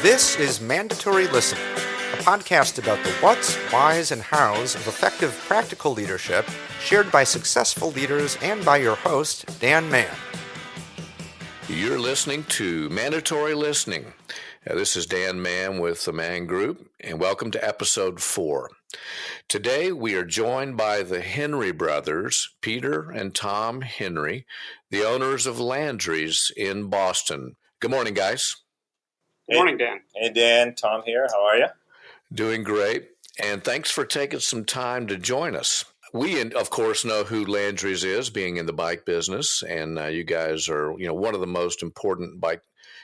This is Mandatory Listening, a podcast about the whats, whys, and hows of effective practical leadership shared by successful leaders and by your host, Dan Mann. You're listening to Mandatory Listening. This is Dan Mann with the Mann Group, and welcome to episode 4. Today we are joined by the Henry brothers, Peter and Tom Henry, the owners of Landry's in Boston. Good morning, guys. Good morning, Dan. Hey, Dan. Tom here. How are you? Doing great, and thanks for taking some time to join us. We, of course, know who Landry's is, being in the bike business, and you guys are, one of the most important bike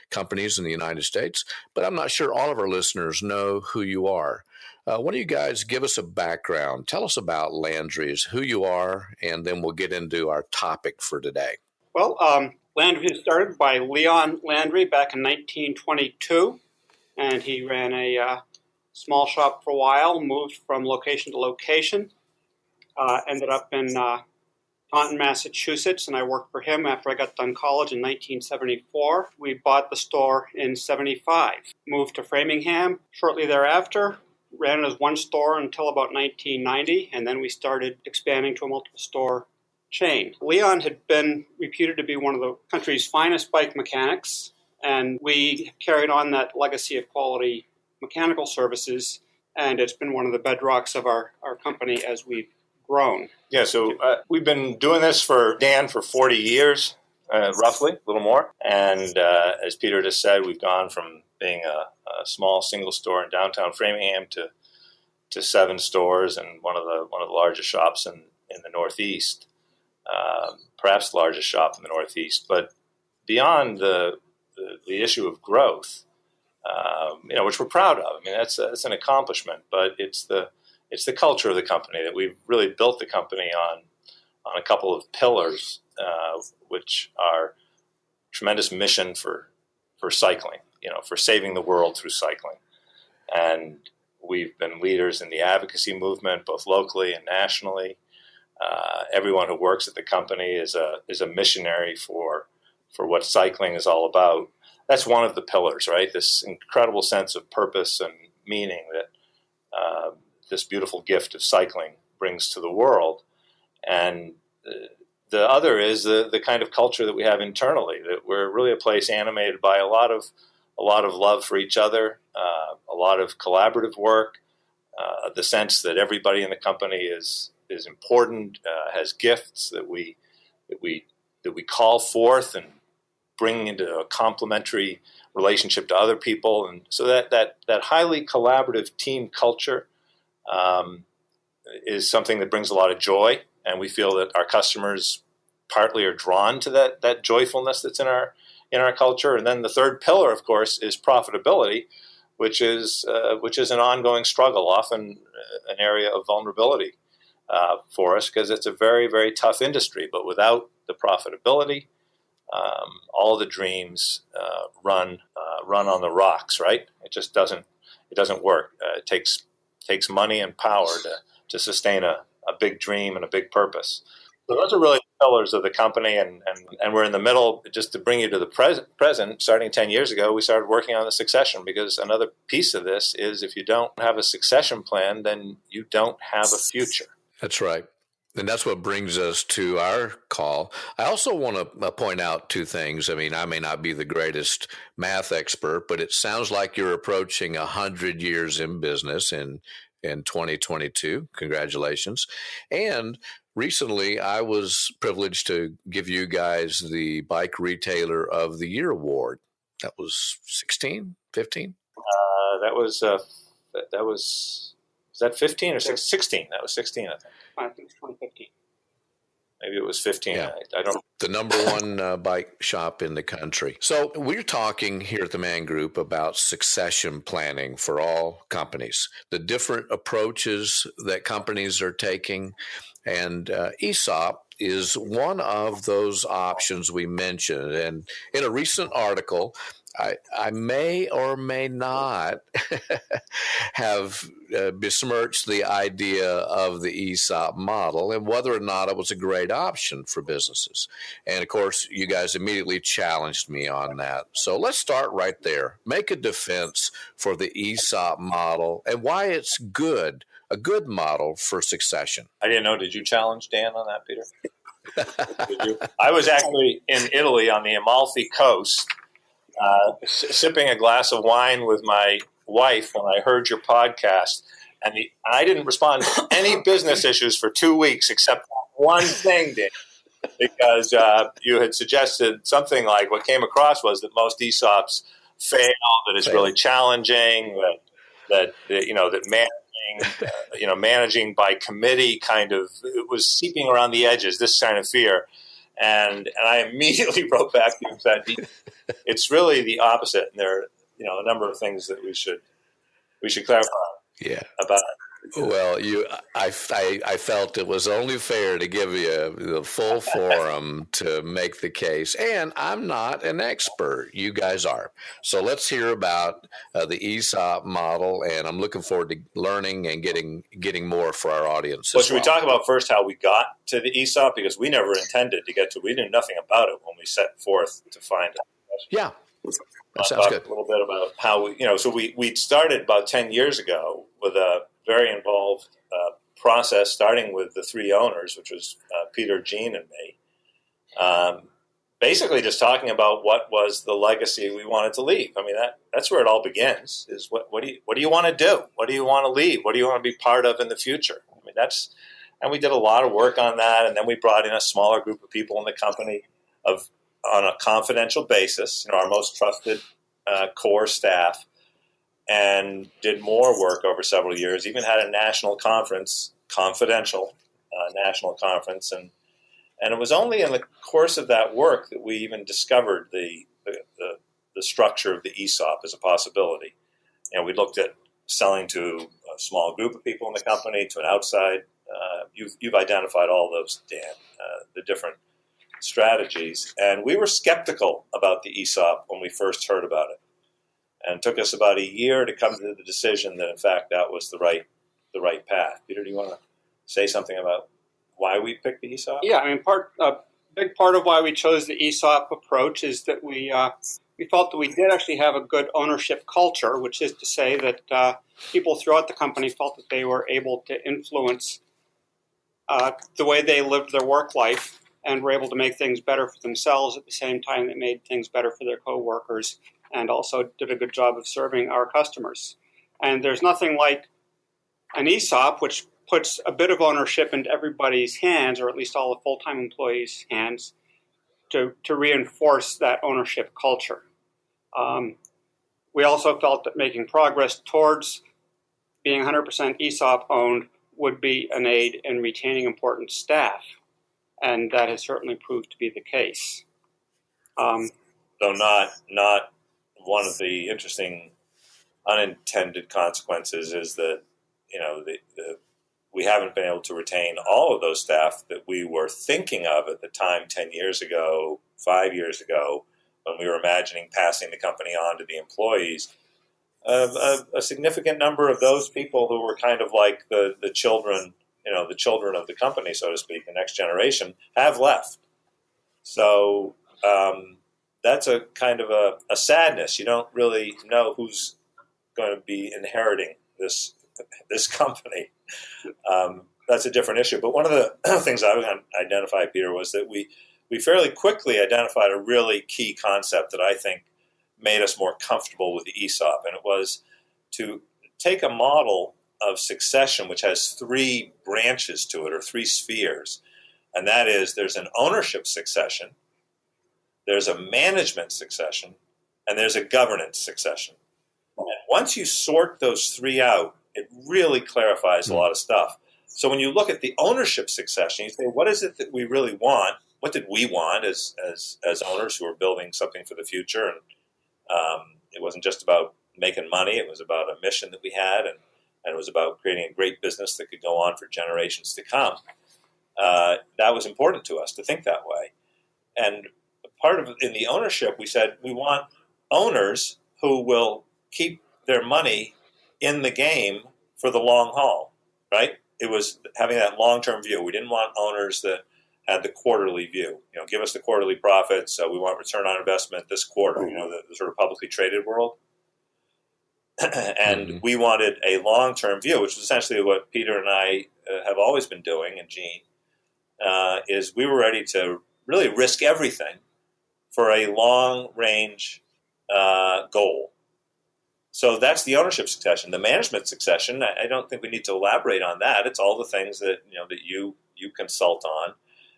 companies in the United States, but I'm not sure all of our listeners know who you are. Why don't you guys give us a background? Tell us about Landry's, who you are, and then we'll get into our topic for today. Well, Landry was started by Leon Landry back in 1922, and he ran a small shop for a while, moved from location to location, ended up in Taunton, Massachusetts, and I worked for him after I got done college in 1974. We bought the store in 75, moved to Framingham shortly thereafter, ran it as one store until about 1990, and then we started expanding to a multiple store chain. Leon had been reputed to be one of the country's finest bike mechanics, and we carried on that legacy of quality mechanical services, and it's been one of the bedrocks of our company as we've grown. Yeah, so we've been doing this for 40 years, roughly, a little more. And as Peter just said, we've gone from being a small single store in downtown Framingham to 7 stores and one of the largest shops in the Northeast. Perhaps the largest shop in the Northeast. But beyond the issue of growth, which we're proud of. I mean, that's an accomplishment, but it's the culture of the company that we've really built the company on a couple of pillars, which are tremendous mission for cycling, for saving the world through cycling. And we've been leaders in the advocacy movement, both locally and nationally. Everyone who works at the company is a missionary for what cycling is all about. That's one of the pillars, right? This incredible sense of purpose and meaning that this beautiful gift of cycling brings to the world. And the other is the kind of culture that we have internally, that we're really a place animated by a lot of love for each other, a lot of collaborative work, the sense that everybody in the company is important, has gifts that we call forth and bring into a complementary relationship to other people. And so that highly collaborative team culture is something that brings a lot of joy, and we feel that our customers partly are drawn to that joyfulness that's in our culture. And then the third pillar, of course, is profitability, which is an ongoing struggle, often an area of vulnerability for us, because it's a very, very tough industry. But without the profitability, all the dreams run on the rocks, right? It just doesn't work. It takes money and power to sustain a big dream and a big purpose. So those are really the pillars of the company, and we're in the middle. Just to bring you to the present, starting 10 years ago, we started working on the succession, because another piece of this is if you don't have a succession plan, then you don't have a future. That's right. And that's what brings us to our call. I also want to point out 2 things. I mean, I may not be the greatest math expert, but it sounds like you're approaching 100 years in business in 2022. Congratulations. And recently, I was privileged to give you guys the Bike Retailer of the Year award. That was 16, 15? Was that 15 or 16? That was 16, I think. I think it's 2015. Maybe it was 15. Yeah. I don't. The number one bike shop in the country. So we're talking here at the Mann Group about succession planning for all companies, the different approaches that companies are taking. And ESOP is one of those options we mentioned. And in a recent article, I may or may not have besmirched the idea of the ESOP model and whether or not it was a great option for businesses. And of course, you guys immediately challenged me on that. So let's start right there. Make a defense for the ESOP model and why it's good, a good model for succession. I didn't know. Did you challenge Dan on that, Peter? Did you? I was actually in Italy on the Amalfi Coast, sipping a glass of wine with my wife when I heard your podcast, and I didn't respond to any business issues for 2 weeks except one thing, Dan, because you had suggested something like what came across was that most ESOPs fail, that it's really challenging, that managing by committee it was seeping around the edges, this kind of fear. And I immediately wrote back to you and said, it's really the opposite. And there are, a number of things that we should clarify about it. Well, I felt it was only fair to give you the full forum to make the case. And I'm not an expert. You guys are. So let's hear about the ESOP model. And I'm looking forward to learning and getting more for our audience. Well, should we talk about first how we got to the ESOP? Because we never intended to get to. We knew nothing about it when we set forth to find it. Yeah. That sounds good. A little bit about how we started about 10 years ago with a very involved process, starting with the three owners, which was Peter, Gene, and me. Basically, just talking about what was the legacy we wanted to leave. I mean, that's where it all begins. Is what do you want to do? What do you want to leave? What do you want to be part of in the future? I mean, and we did a lot of work on that, and then we brought in a smaller group of people in the company on a confidential basis, our most trusted core staff, and did more work over several years, even had a national conference, confidential national conference. And it was only in the course of that work that we even discovered the structure of the ESOP as a possibility. We looked at selling to a small group of people in the company, to an outside. You've identified all those, Dan, the different strategies. And we were skeptical about the ESOP when we first heard about it. And it took us about a year to come to the decision that, in fact, that was the right path. Peter, do you want to say something about why we picked the ESOP? Yeah, I mean, a big part of why we chose the ESOP approach is that we felt that we did actually have a good ownership culture, which is to say that people throughout the company felt that they were able to influence the way they lived their work life and were able to make things better for themselves at the same time that made things better for their coworkers, and also did a good job of serving our customers. And there's nothing like an ESOP, which puts a bit of ownership into everybody's hands, or at least all the full-time employees' hands, to reinforce that ownership culture. We also felt that making progress towards being 100% ESOP owned would be an aid in retaining important staff, and that has certainly proved to be the case. Though not one of the interesting unintended consequences is that we haven't been able to retain all of those staff that we were thinking of at the time 10 years ago, 5 years ago, when we were imagining passing the company on to the employees. A significant number of those people who were kind of like the children, the children of the company, so to speak, the next generation, have left. So that's a kind of a sadness. You don't really know who's going to be inheriting this company. That's a different issue. But one of the things I would identify, Peter, was that we fairly quickly identified a really key concept that I think made us more comfortable with the ESOP, and it was to take a model of succession which has three branches to it, or three spheres, and that is there's an ownership succession, there's a management succession, and there's a governance succession. And once you sort those three out, it really clarifies a lot of stuff. So when you look at the ownership succession, you say, what is it that we really want? What did we want as owners who are building something for the future? And it wasn't just about making money. It was about a mission that we had, and it was about creating a great business that could go on for generations to come. that was important to us to think that way. And in the ownership, we said we want owners who will keep their money in the game for the long haul, right? It was having that long-term view. We didn't want owners that had the quarterly view. Give us the quarterly profits. We want return on investment this quarter, the sort of publicly traded world. And we wanted a long-term view, which is essentially what Peter and I have always been doing, and Gene, is we were ready to really risk everything for a long-range goal. So that's the ownership succession. The management succession, I don't think we need to elaborate on that. It's all the things that that you consult on.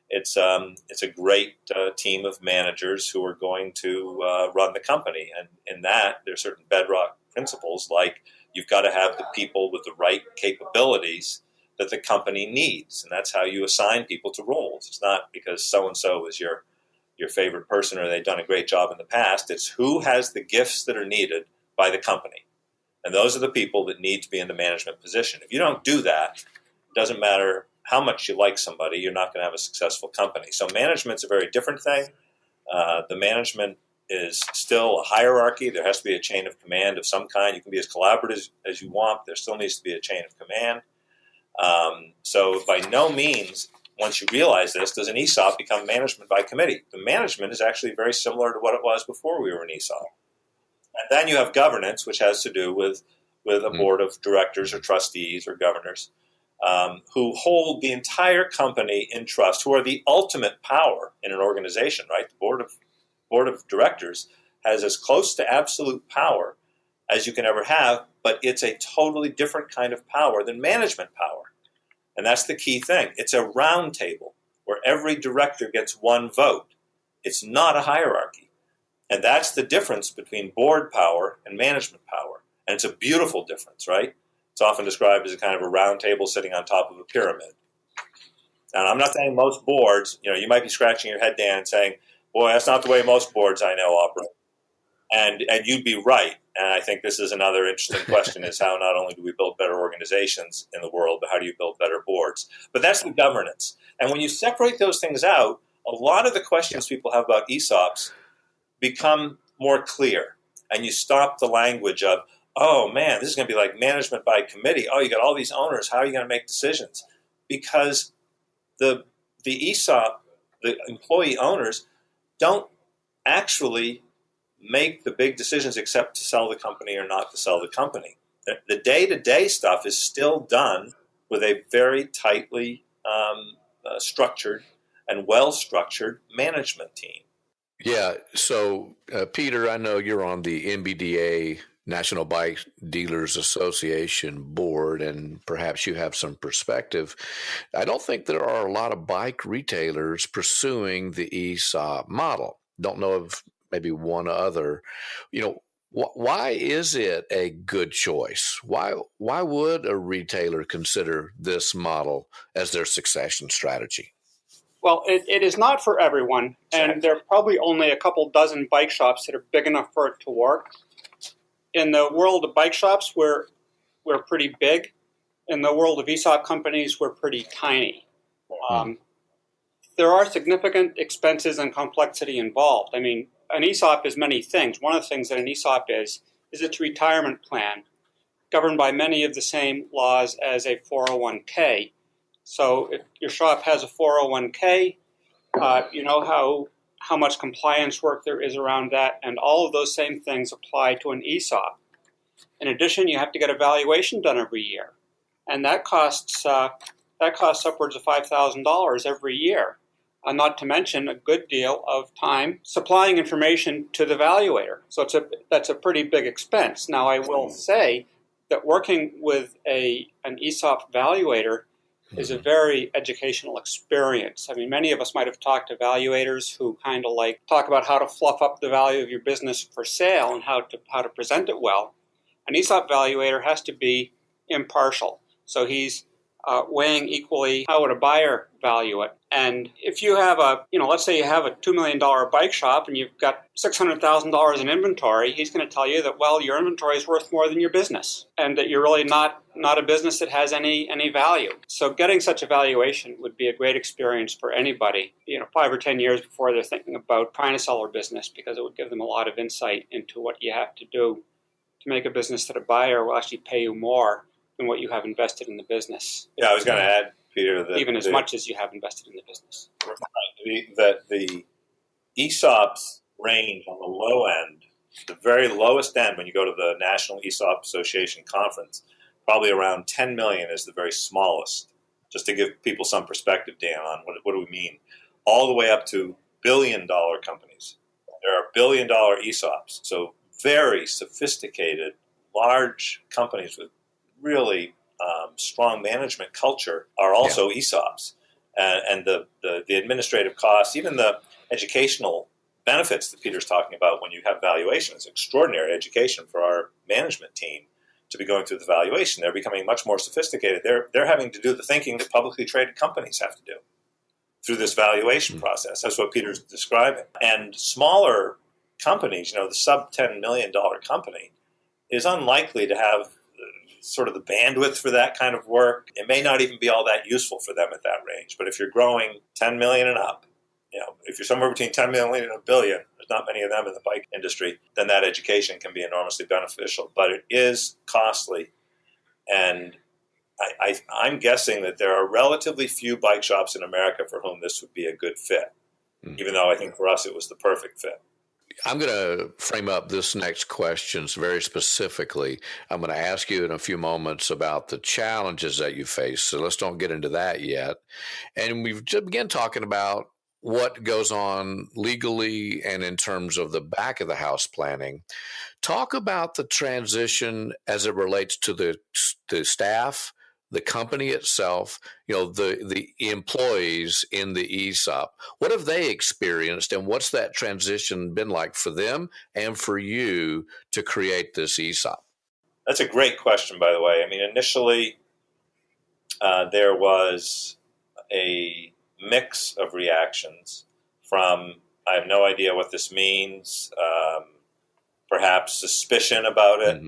It's a great team of managers who are going to run the company, and in that there's certain bedrock principles, like you've got to have the people with the right capabilities that the company needs, and that's how you assign people to roles. It's not because so and so is your favorite person or they've done a great job in the past. It's who has the gifts that are needed by the company. And those are the people that need to be in the management position. If you don't do that, it doesn't matter how much you like somebody, you're not going to have a successful company. So management's a very different thing. The management is still a hierarchy. There has to be a chain of command of some kind. You can be as collaborative as you want. There still needs to be a chain of command. So by no means, once you realize this, does an ESOP become management by committee. The management is actually very similar to what it was before we were an ESOP. And then you have governance, which has to do with a board of directors or trustees or governors who hold the entire company in trust, who are the ultimate power in an organization, right? The board of directors has as close to absolute power as you can ever have, but it's a totally different kind of power than management power. And that's the key thing. It's a round table where every director gets one vote. It's not a hierarchy. And that's the difference between board power and management power. And it's a beautiful difference, right? It's often described as a kind of a round table sitting on top of a pyramid. And I'm not saying most boards, you might be scratching your head, Dan, and saying, boy, that's not the way most boards I know operate. And you'd be right. And I think this is another interesting question, is how not only do we build better organizations in the world, but how do you build better boards? But that's the governance. And when you separate those things out, a lot of the questions people have about ESOPs become more clear. And you stop the language of, oh, man, this is going to be like management by committee. Oh, you got all these owners. How are you going to make decisions? Because the ESOP, the employee owners, don't actually make the big decisions except to sell the company or not to sell the company. The day-to-day stuff is still done with a very tightly structured and well-structured management team. Yeah. So, Peter, I know you're on the NBDA, National Bike Dealers Association board, and perhaps you have some perspective. I don't think there are a lot of bike retailers pursuing the ESOP model. Don't know of maybe one other. Why is it a good choice? Why would a retailer consider this model as their succession strategy? Well, it is not for everyone, and there are probably only a couple dozen bike shops that are big enough for it to work. In the world of bike shops, we're pretty big. In the world of ESOP companies, we're pretty tiny. There are significant expenses and complexity involved. I mean, an ESOP is many things. One of the things that an ESOP is its retirement plan, governed by many of the same laws as a 401k. So if your shop has a 401k, you know how much compliance work there is around that, and all of those same things apply to an ESOP. In addition, you have to get a valuation done every year, and that costs upwards of $5,000 every year. Not to mention a good deal of time supplying information to the valuator. So that's a pretty big expense. Now, I will say that working with an ESOP valuator is a very educational experience. I mean, many of us might have talked to valuators who kind of like talk about how to fluff up the value of your business for sale and how to present it well. An ESOP valuator has to be impartial. So he's weighing equally how would a buyer value it. And if you have let's say you have a $2 million bike shop and you've got $600,000 in inventory, he's going to tell you that, well, your inventory is worth more than your business and that you're really not a business that has any value. So getting such a valuation would be a great experience for anybody, 5 or 10 years before they're thinking about trying to sell their business, because it would give them a lot of insight into what you have to do to make a business that a buyer will actually pay you more than what you have invested in the business. Yeah, I was going to add, Peter, that even as much as you have invested in the business. That the ESOPs range on the low end, the very lowest end when you go to the National ESOP Association conference, probably around 10 million is the very smallest. Just to give people some perspective, Dan, on what do we mean? All the way up to billion-dollar companies. There are billion-dollar ESOPs, so very sophisticated, large companies with really strong management culture are also ESOPs. And the administrative costs, even the educational benefits that Peter's talking about when you have valuations, extraordinary education for our management team to be going through the valuation. They're becoming much more sophisticated. They're having to do the thinking that publicly traded companies have to do through this valuation process. That's what Peter's describing. And smaller companies, the sub $10 million company, is unlikely to have sort of the bandwidth for that kind of work. It may not even be all that useful for them at that range. But if you're growing 10 million and up, if you're somewhere between 10 million and a billion, there's not many of them in the bike industry, then that education can be enormously beneficial. But it is costly. And I'm guessing that there are relatively few bike shops in America for whom this would be a good fit, even though I think for us it was the perfect fit. I'm going to frame up this next question very specifically. I'm going to ask you in a few moments about the challenges that you face. So let's don't get into that yet. And we've just begun talking about what goes on legally and in terms of the back of the house planning. Talk about the transition as it relates to the staff, the company itself, the employees in the ESOP. What have they experienced, and what's that transition been like for them and for you to create this ESOP? That's a great question, by the way. I mean, initially, there was a mix of reactions from, I have no idea what this means, perhaps suspicion about it,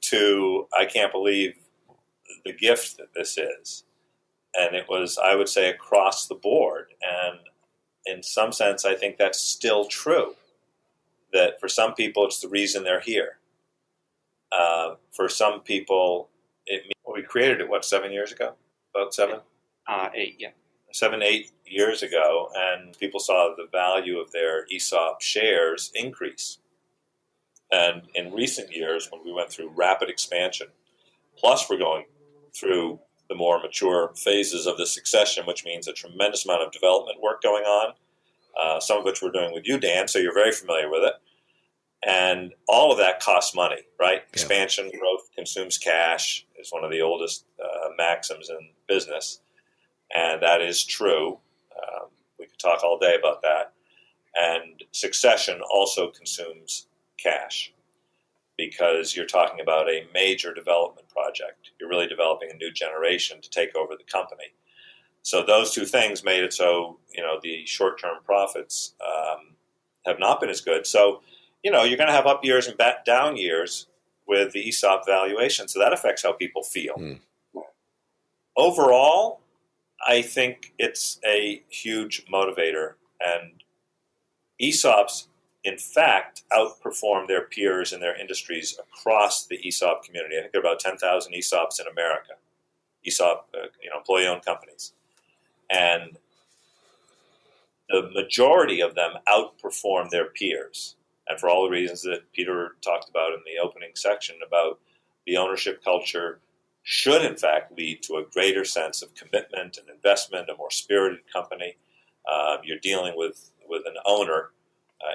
to, I can't believe the gift that this is. And it was, I would say, across the board. And in some sense, I think that's still true. That for some people, it's the reason they're here. For some people, we created it, 7 years ago? About 7? 8, yeah. 7, 8 years ago, and people saw the value of their ESOP shares increase. And in recent years, when we went through rapid expansion, plus we're going through the more mature phases of the succession, which means a tremendous amount of development work going on, some of which we're doing with you, Dan, so you're very familiar with it. And all of that costs money, right? Yeah. Expansion, growth consumes cash is one of the oldest maxims in business. And that is true. We could talk all day about that. And succession also consumes cash because you're talking about a major development project. You're really developing a new generation to take over the company. So those two things made it so, the short-term profits have not been as good. So, you're going to have up years and down years with the ESOP valuation. So that affects how people feel. Overall, I think it's a huge motivator. And ESOPs, in fact, outperform their peers in their industries across the ESOP community. I think there are about 10,000 ESOPs in America, ESOP, employee-owned companies. And the majority of them outperform their peers. And for all the reasons that Peter talked about in the opening section about the ownership culture should, in fact, lead to a greater sense of commitment and investment, a more spirited company. You're dealing with an owner.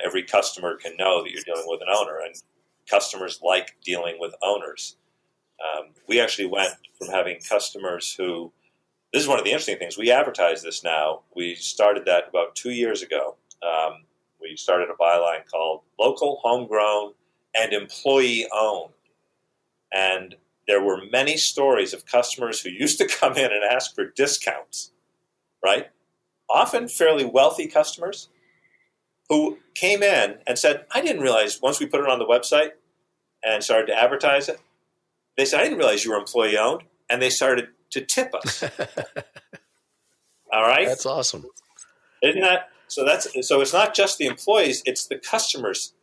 Every customer can know that you're dealing with an owner, and customers like dealing with owners. We actually went from having customers who, this is one of the interesting things, we advertise this now. We started that about 2 years ago. We started a byline called Local, Homegrown, and Employee-Owned. And there were many stories of customers who used to come in and ask for discounts, right? Often fairly wealthy customers who came in and said, I didn't realize, once we put it on the website and started to advertise it, they said, I didn't realize you were employee owned. And they started to tip us. All right? That's awesome. Isn't that? So it's not just the employees, it's the customers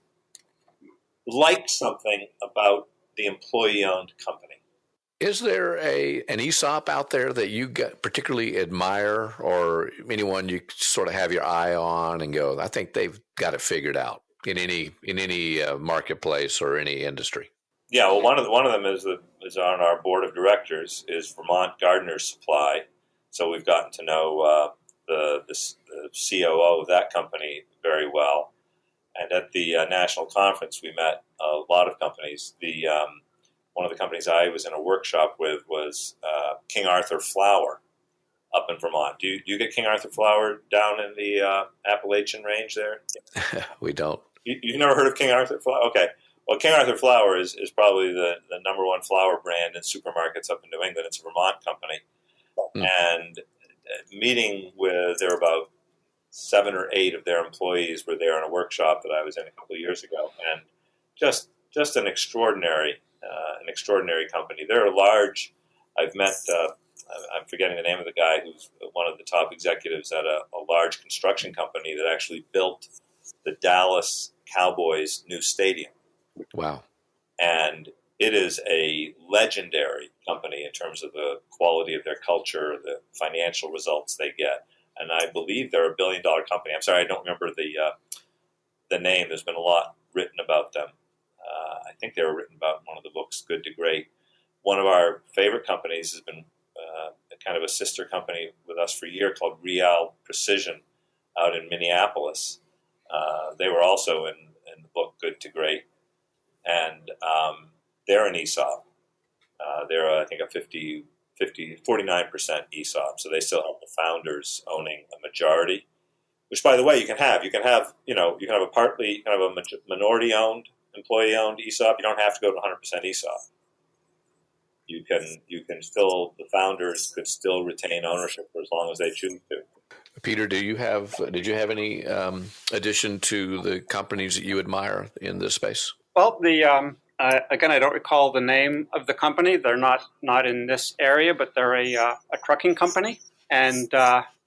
like something about the employee-owned company. Is there an ESOP out there that you particularly admire, or anyone you sort of have your eye on and go, I think they've got it figured out in any marketplace or any industry? Yeah, well, one of them is on our board of directors is Vermont Gardener Supply. So we've gotten to know the COO of that company very well. And at the national conference, we met a lot of companies. One of the companies I was in a workshop with was King Arthur Flour up in Vermont. Do you get King Arthur Flour down in the Appalachian range there? We don't. You've never heard of King Arthur Flour? Okay. Well, King Arthur Flour is probably the number one flour brand in supermarkets up in New England. It's a Vermont company. And meeting with, there were about 7 or 8 of their employees were there in a workshop that I was in a couple of years ago. And just an extraordinary company. They're large. I've met, I'm forgetting the name of the guy who's one of the top executives at a large construction company that actually built the Dallas Cowboys' new stadium. Wow. And it is a legendary company in terms of the quality of their culture, the financial results they get. And I believe they're $1 billion company. I'm sorry, I don't remember the name. There's been a lot written about them. I think they were written about in one of the books, Good to Great. One of our favorite companies has been kind of a sister company with us for a year called Real Precision out in Minneapolis. They were also in the book Good to Great. And they're an ESOP. They're, I think, a 49% ESOP. So they still have the founders owning a majority, which, by the way, you can have, a partly, kind of a minority-owned, employee-owned ESOP. You don't have to go to 100% ESOP. You can still, the founders could still retain ownership for as long as they choose to. Peter, did you have any addition to the companies that you admire in this space? Well, again, I don't recall the name of the company. They're not in this area, but they're a trucking company. And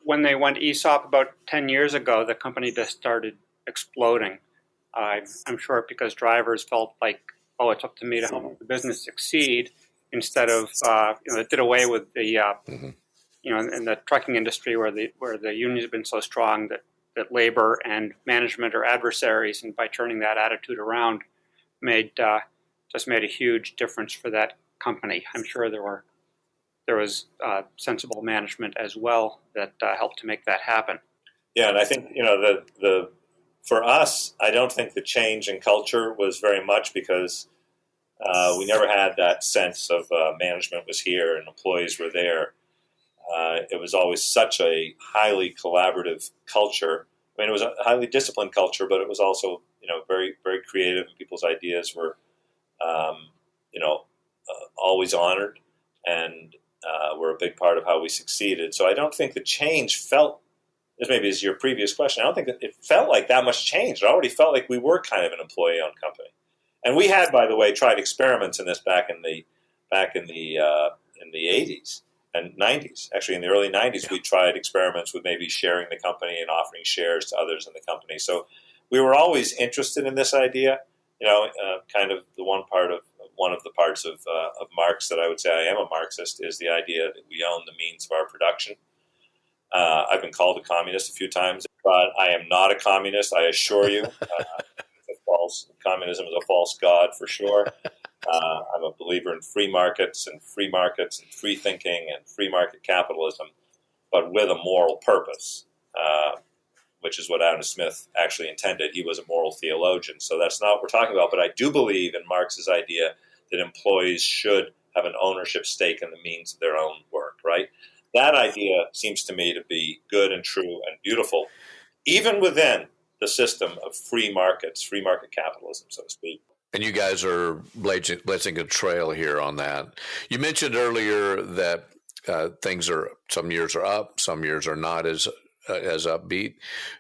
when they went ESOP about 10 years ago, the company just started exploding. I'm sure because drivers felt like, oh, it's up to me to help the business succeed, instead of it did away with the in the trucking industry where the unions have been so strong that labor and management are adversaries, and by turning that attitude around, made a huge difference for that company. I'm sure there was sensible management as well that helped to make that happen. Yeah, and I think for us, I don't think the change in culture was very much because we never had that sense of management was here and employees were there. It was always such a highly collaborative culture. I mean, it was a highly disciplined culture, but it was also, very, very creative, and people's ideas were, always honored and were a big part of how we succeeded. So I don't think the change felt, this maybe is your previous question, I don't think that it felt like that much change. It already felt like we were kind of an employee-owned company. And we had, by the way, tried experiments in this back in the 80s and 90s. Actually, in the early 90s, we tried experiments with maybe sharing the company and offering shares to others in the company. So we were always interested in this idea. Kind of one of the parts of Marx that I would say I am a Marxist is the idea that we own the means of our production. I've been called a communist a few times, but I am not a communist, I assure you. Communism is a false god for sure. I'm a believer in free markets and free thinking and free market capitalism, but with a moral purpose, which is what Adam Smith actually intended. He was a moral theologian, so that's not what we're talking about. But I do believe in Marx's idea that employees should have an ownership stake in the means of their own work, right? That idea seems to me to be good and true and beautiful, even within the system of free market capitalism, so to speak. And you guys are blazing a trail here on that. You mentioned earlier that some years are up, some years are not as upbeat.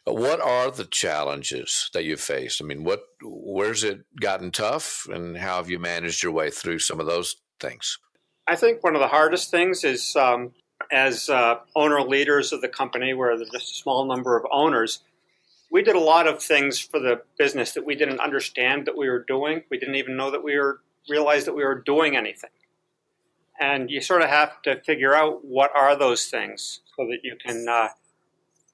What are the challenges that you've faced? I mean, where's it gotten tough, and how have you managed your way through some of those things? I think one of the hardest things is as owner leaders of the company, where there's just a small number of owners, we did a lot of things for the business that we didn't understand that we were doing. We didn't even know that realized that we were doing anything. And you sort of have to figure out what are those things so that you can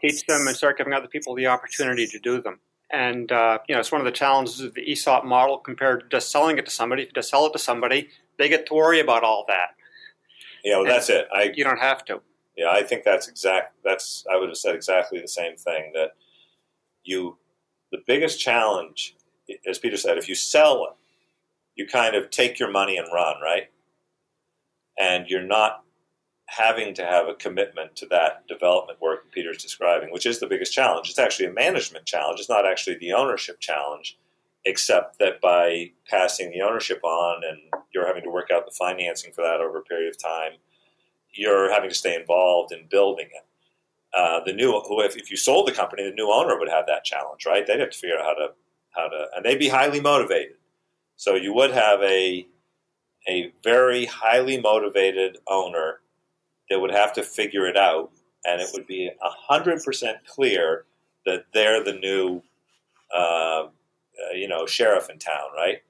teach them and start giving other people the opportunity to do them. And it's one of the challenges of the ESOP model compared to just selling it to somebody. If you just sell it to somebody, they get to worry about all that. Yeah, well, that's it. You don't have to. Yeah, I think I would have said exactly the same thing, that the biggest challenge, as Peter said, if you sell it, you kind of take your money and run, right? And you're not having to have a commitment to that development work Peter's describing, which is the biggest challenge. It's actually a management challenge. It's not actually the ownership challenge, except that by passing the ownership on and you're having to work out the financing for that over a period of time, you're having to stay involved in building it. If you sold the company, the new owner would have that challenge, right? They'd have to figure out how to, and they'd be highly motivated. So you would have a very highly motivated owner that would have to figure it out, and it would be 100% clear that they're the new, sheriff in town, right?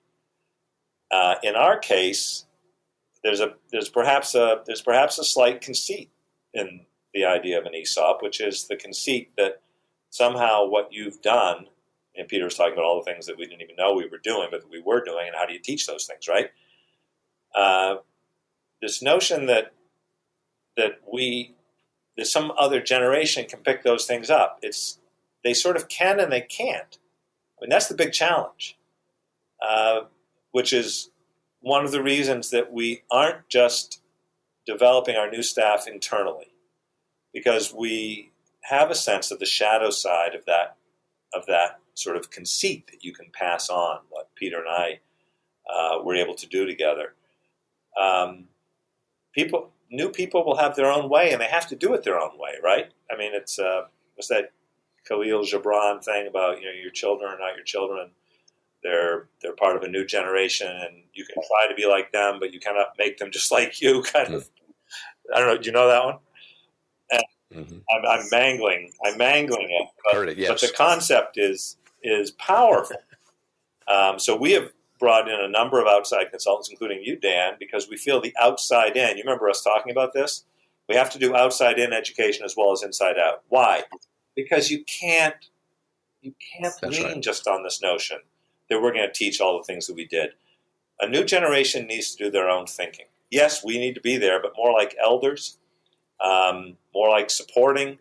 In our case, there's perhaps a slight conceit in the idea of an ESOP, which is the conceit that somehow what you've done, and Peter was talking about all the things that we didn't even know we were doing, but that we were doing, and how do you teach those things, right? This notion that some other generation can pick those things up. They sort of can and they can't. I mean, that's the big challenge, which is one of the reasons that we aren't just developing our new staff internally, because we have a sense of the shadow side of that sort of conceit that you can pass on, what Peter and I were able to do together. New people will have their own way, and they have to do it their own way, right? I mean, it's what's that Khalil Gibran thing about, your children are not your children. They're part of a new generation, and you can try to be like them, but you cannot make them just like you. Kind of. I don't know. Do you know that one? And I'm mangling it. Heard it, yes. But the concept is powerful. So we have brought in a number of outside consultants, including you, Dan, because we feel the outside in. You remember us talking about this? We have to do outside in education as well as inside out. Why? Because you can't lean just on this notion that we're going to teach all the things that we did. A new generation needs to do their own thinking. Yes, we need to be there, but more like elders, more like supporting,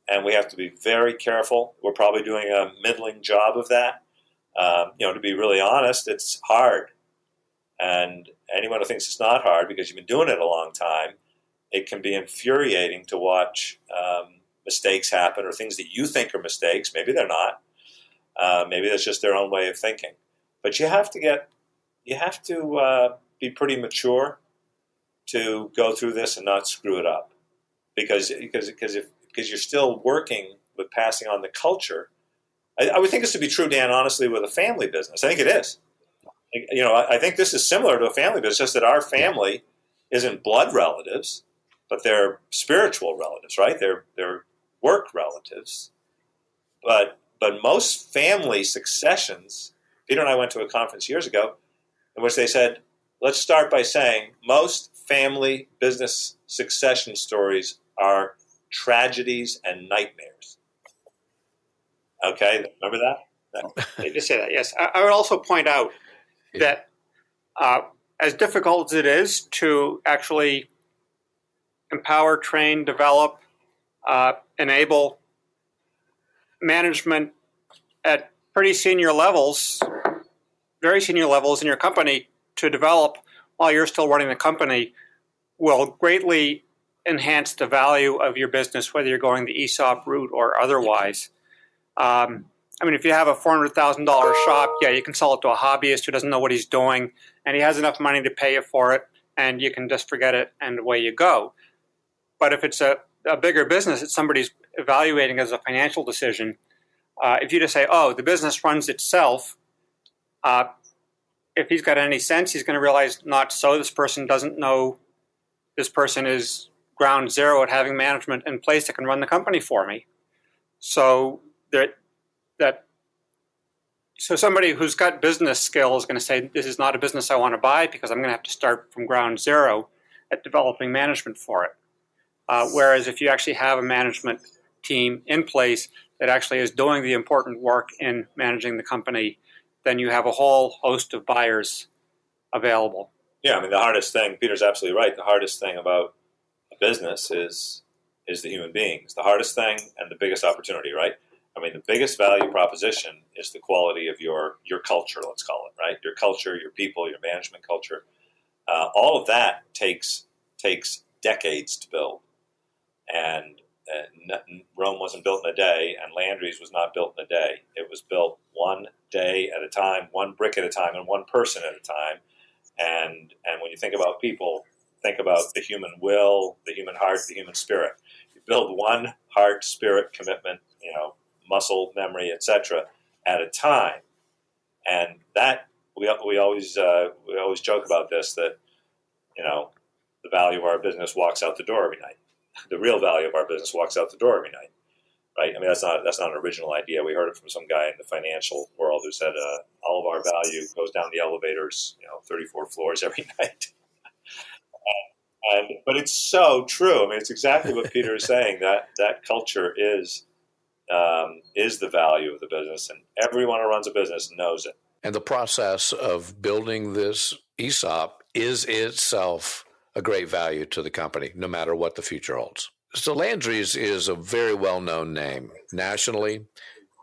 and we have to be very careful. We're probably doing a middling job of that. To be really honest, it's hard. And anyone who thinks it's not hard because you've been doing it a long time, it can be infuriating to watch mistakes happen or things that you think are mistakes. Maybe they're not. Maybe that's just their own way of thinking. But you have to be pretty mature to go through this and not screw it up, because you're still working with passing on the culture. I would think this to be true, Dan, honestly, with a family business. I think it is. I think this is similar to a family business, just that our family isn't blood relatives, but they're spiritual relatives, right? They're work relatives. But most family successions, Peter and I went to a conference years ago in which they said, let's start by saying most family business succession stories are tragedies and nightmares. Okay, remember that? They just say that, yes. I would also point out that as difficult as it is to actually empower, train, develop, enable management at pretty senior levels, very senior levels in your company to develop while you're still running the company will greatly enhance the value of your business, whether you're going the ESOP route or otherwise. I mean, if you have a $400,000 shop, yeah, you can sell it to a hobbyist who doesn't know what he's doing, and he has enough money to pay you for it, and you can just forget it, and away you go. But if it's a bigger business that somebody's evaluating as a financial decision, if you just say, oh, the business runs itself, if he's got any sense, he's going to realize not so. This person doesn't know. This person is ground zero at having management in place that can run the company for me. So so somebody who's got business skills is going to say, this is not a business I want to buy because I'm going to have to start from ground zero at developing management for it. Whereas if you actually have a management team in place that actually is doing the important work in managing the company, then you have a whole host of buyers available. Yeah, I mean, the hardest thing, Peter's absolutely right, the hardest thing about a business is the human beings. The hardest thing and the biggest opportunity, right? I mean, the biggest value proposition is the quality of your culture, let's call it, right? Your culture, your people, your management culture. All of that takes decades to build. And Rome wasn't built in a day, and Landry's was not built in a day. It was built one day at a time, one brick at a time, and one person at a time. And when you think about people, think about the human will, the human heart, the human spirit. You build one heart, spirit, commitment, muscle, memory, etc., at a time. And that we always joke about this, that the value of our business walks out the door every night. The real value of our business walks out the door every night, right? I mean, that's not an original idea. We heard it from some guy in the financial world who said all of our value goes down the elevators, 34 floors every night. But it's so true. I mean, it's exactly what Peter is saying. That culture is the value of the business, and everyone who runs a business knows it. And the process of building this ESOP is itself a great value to the company, no matter what the future holds. So Landry's is a very well-known name nationally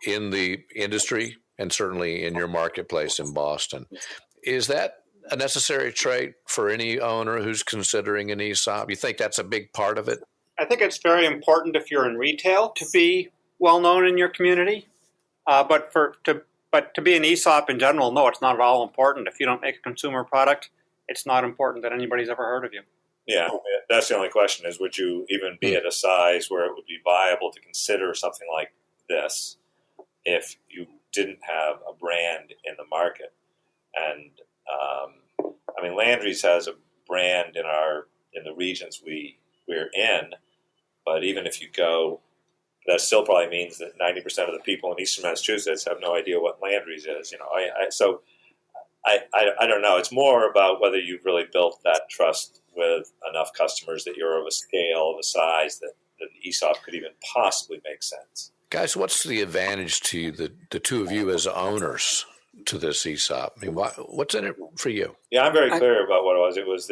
in the industry and certainly in your marketplace in Boston. Is that a necessary trait for any owner who's considering an ESOP? You think that's a big part of it? I think it's very important if you're in retail to be well-known in your community. But to be an ESOP in general, no, it's not at all important. If you don't make a consumer product, it's not important that anybody's ever heard of you. Yeah, that's the only question is, would you even be at a size where it would be viable to consider something like this if you didn't have a brand in the market? And I mean, Landry's has a brand in the regions we're in, but even if you go, that still probably means that 90% of the people in Eastern Massachusetts have no idea what Landry's is. I don't know. It's more about whether you've really built that trust with enough customers that you're of a scale, of a size that the ESOP could even possibly make sense. Guys, what's the advantage to the two of you as owners to this ESOP? I mean, what's in it for you? Yeah, I'm very clear about what it was.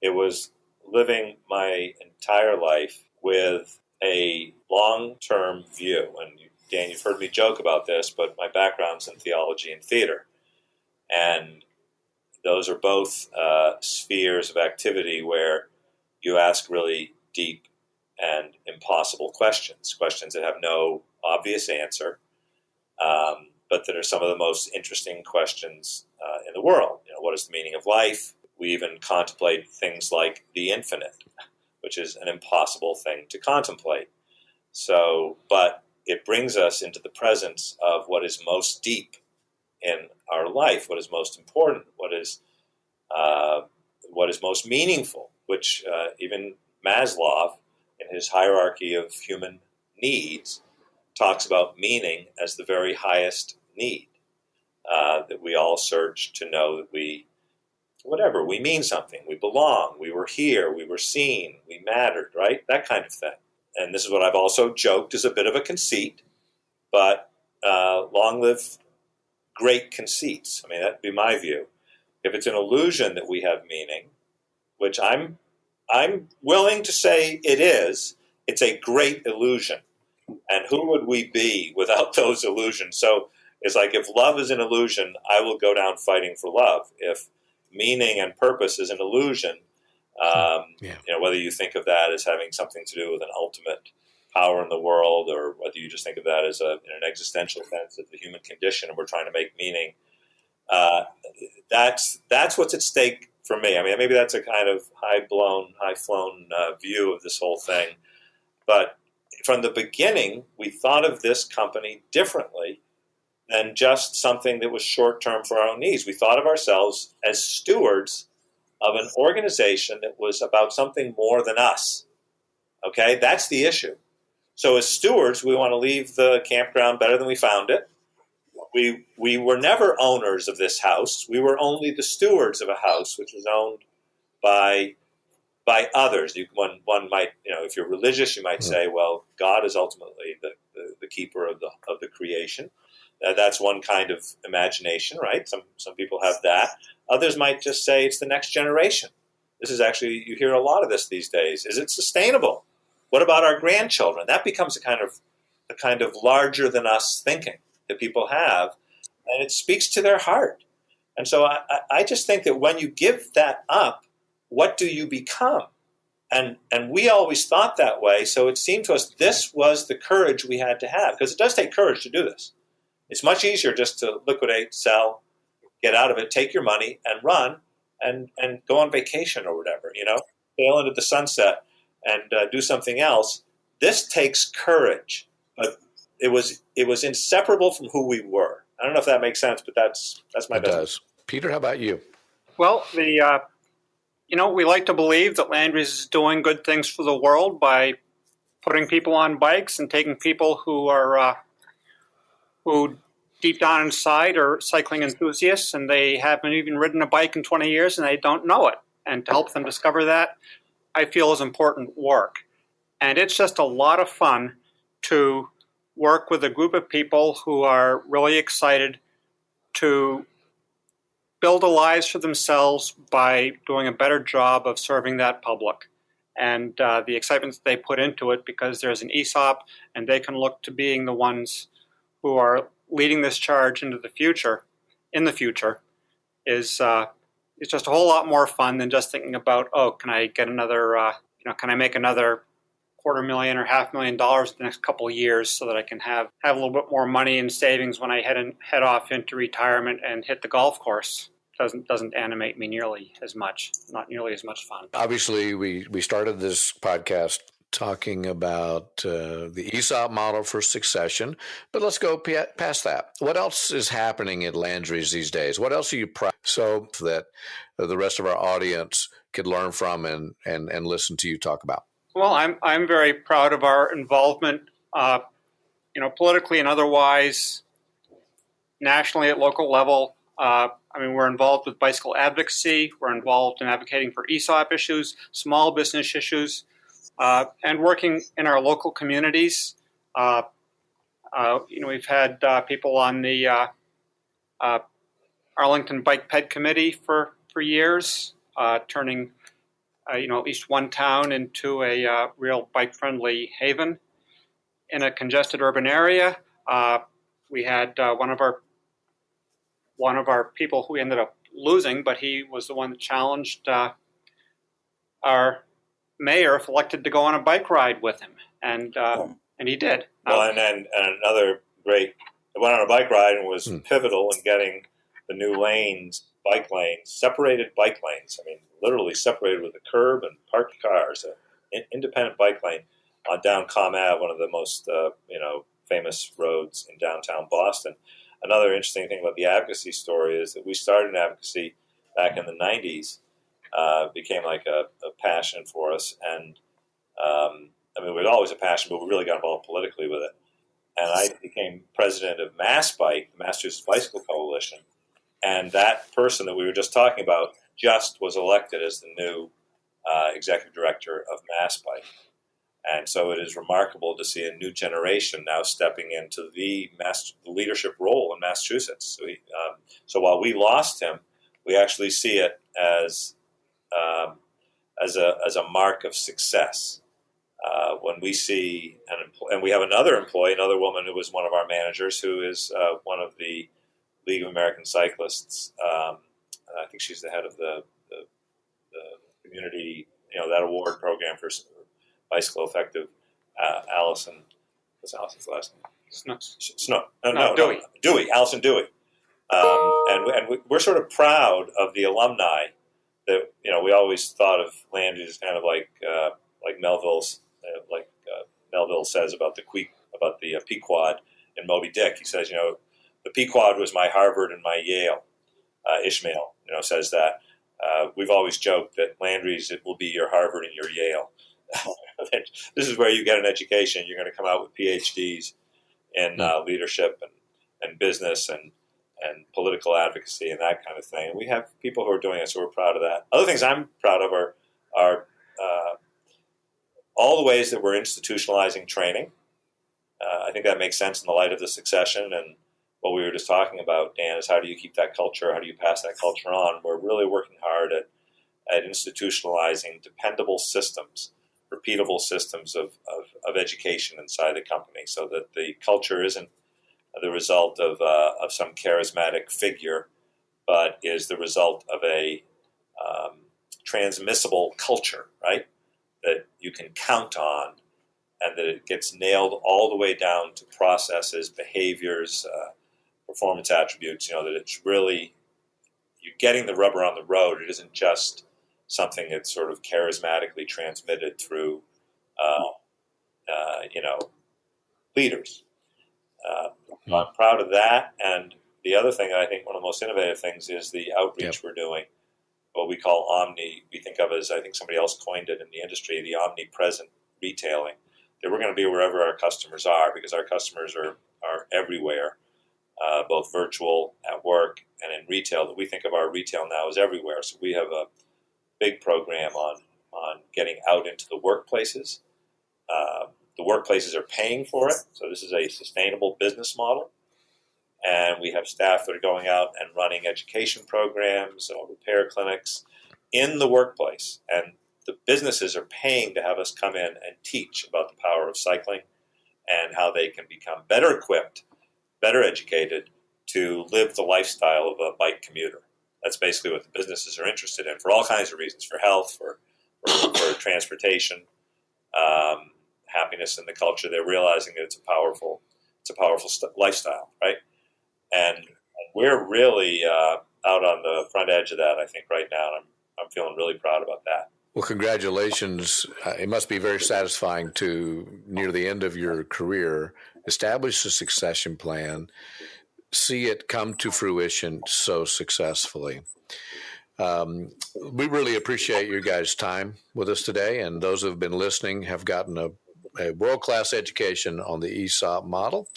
It was living my entire life with a long-term view. And Dan, you've heard me joke about this, but my background's in theology and theater. And those are both spheres of activity where you ask really deep and impossible questions that have no obvious answer, but that are some of the most interesting questions in the world. What is the meaning of life? We even contemplate things like the infinite, which is an impossible thing to contemplate. But it brings us into the presence of what is most deep in our life, what is most important, what is most meaningful, which even Maslow, in his hierarchy of human needs, talks about meaning as the very highest need, that we all search to know that we mean something, we belong, we were here, we were seen, we mattered, right? That kind of thing. And this is what I've also joked is a bit of a conceit, but long live great conceits. I mean, that'd be my view. If it's an illusion that we have meaning, which I'm willing to say it is, it's a great illusion. And who would we be without those illusions? So it's like, if love is an illusion, I will go down fighting for love. If meaning and purpose is an illusion, whether you think of that as having something to do with an ultimate power in the world, or whether you just think of that as in an existential sense of the human condition, and we're trying to make meaning. That's what's at stake for me. I mean, maybe that's a kind of high-flown view of this whole thing, but from the beginning, we thought of this company differently than just something that was short-term for our own needs. We thought of ourselves as stewards of an organization that was about something more than us. Okay, that's the issue. So as stewards, we want to leave the campground better than we found it. We were never owners of this house. We were only the stewards of a house which was owned by others. One might, if you're religious, you might say, well, God is ultimately the keeper of the creation. That's one kind of imagination, right? Some people have that. Others might just say it's the next generation. This is actually, you hear a lot of this these days. Is it sustainable? What about our grandchildren? That becomes a kind of larger than us thinking that people have, and it speaks to their heart. And so I just think that when you give that up, what do you become? And we always thought that way, so it seemed to us this was the courage we had to have, because it does take courage to do this. It's much easier just to liquidate, sell, get out of it, take your money, and run, and go on vacation or whatever, sail into the sunset and do something else. This takes courage, but it was inseparable from who we were. I don't know if that makes sense, but that's my best. It does. Peter, how about you? Well, we like to believe that Landry's is doing good things for the world by putting people on bikes and taking people who are who deep down inside are cycling enthusiasts, and they haven't even ridden a bike in 20 years and they don't know it. And to help them discover that, I feel is important work. And it's just a lot of fun to work with a group of people who are really excited to build a lives for themselves by doing a better job of serving that public. And the excitement that they put into it, because there's an ESOP and they can look to being the ones who are leading this charge into the future, is just a whole lot more fun than just thinking about, can I get another, can I make another $250,000 or $500,000 in the next couple of years so that I can have a little bit more money in savings when I head off into retirement and hit the golf course. Doesn't animate me nearly as much, not nearly as much fun. Obviously, we started this podcast talking about the ESOP model for succession, but let's go past that. What else is happening at Landry's these days? What else are you proud so that the rest of our audience could learn from and listen to you talk about? Well, I'm very proud of our involvement, politically and otherwise, nationally at local level. We're involved with bicycle advocacy. We're involved in advocating for ESOP issues, small business issues, and working in our local communities. We've had people on the Arlington Bike Ped Committee for years, turning at least one town into a real bike-friendly haven in a congested urban area. We had one of our people who we ended up losing, but he was the one that challenged our mayor, if elected, to go on a bike ride with him, and he did. Well, and another great, I went on a bike ride and was pivotal in getting the new bike lanes, separated bike lanes. Literally separated with a curb and parked cars, an independent bike lane down Comm Ave, one of the most famous roads in downtown Boston. Another interesting thing about the advocacy story is that we started in advocacy back in the 90s, became like a passion for us. And it was always a passion, but we really got involved politically with it. And I became president of MassBike, the Massachusetts Bicycle Coalition. And that person that we were just talking about just was elected as the new executive director of MassBike. And so it is remarkable to see a new generation now stepping into the leadership role in Massachusetts. So while we lost him, we actually see it as a mark of success. When we see and we have another woman who was one of our managers, who is one of the League of American Cyclists. I think she's the head of the community, that award program for bicycle effective Allison. What's Allison's last name? Dewey. Allison Dewey. And we're sort of proud of the alumni that, we always thought of Landry as kind of like Melville's, Melville says about the Pequod in Moby Dick. He says, the Pequod was my Harvard and my Yale. Ishmael, says that. We've always joked that Landry's, it will be your Harvard and your Yale. This is where you get an education. You're going to come out with PhDs in leadership and business and political advocacy and that kind of thing. And we have people who are doing it, so we're proud of that. Other things I'm proud of are all the ways that we're institutionalizing training. I think that makes sense in the light of the succession and what we were just talking about, Dan, is how do you keep that culture? How do you pass that culture on? We're really working hard at institutionalizing dependable systems, repeatable systems of education inside the company, so that the culture isn't the result of some charismatic figure, but is the result of a transmissible culture, right? That you can count on, and that it gets nailed all the way down to processes, behaviors, performance attributes. That it's really, you're getting the rubber on the road. It isn't just something that's sort of charismatically transmitted through, leaders. I'm proud of that. And the other thing that I think one of the most innovative things is the outreach we're doing, what we call omni. We think of as, I think somebody else coined it in the industry, the omnipresent retailing. That we're going to be wherever our customers are, because our customers are everywhere, both virtual, at work, and in retail. That we think of our retail now as everywhere. So we have a big program on getting out into the workplaces. The workplaces are paying for it, so this is a sustainable business model. And we have staff that are going out and running education programs or repair clinics in the workplace. And the businesses are paying to have us come in and teach about the power of cycling and how they can become better equipped, better educated to live the lifestyle of a bike commuter. That's basically what the businesses are interested in for all kinds of reasons, for health, for transportation, happiness in the culture. They're realizing that it's a powerful lifestyle, right? And we're really out on the front edge of that, I think, right now. And I'm feeling really proud about that. Well, congratulations. It must be very satisfying to, near the end of your career, establish a succession plan, see it come to fruition so successfully. We really appreciate you guys' time with us today, and those who have been listening have gotten a world-class education on the ESOP model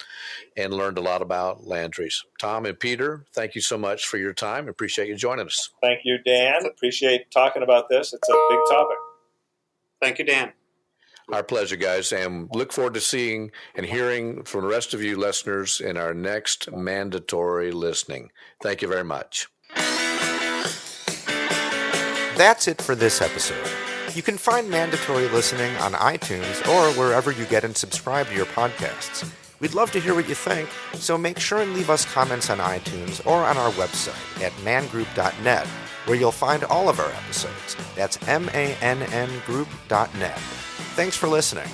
and learned a lot about Landry's. Tom and Peter, thank you so much for your time. Appreciate you joining us. Thank you, Dan. Appreciate talking about this. It's a big topic. Thank you, Dan. Our pleasure, guys, and look forward to seeing and hearing from the rest of you listeners in our next mandatory listening. Thank you very much. That's it for this episode. You can find Mandatory Listening on iTunes or wherever you get and subscribe to your podcasts. We'd love to hear what you think, so make sure and leave us comments on iTunes or on our website at mangroup.net, where you'll find all of our episodes. That's MANNgroup.net. Thanks for listening.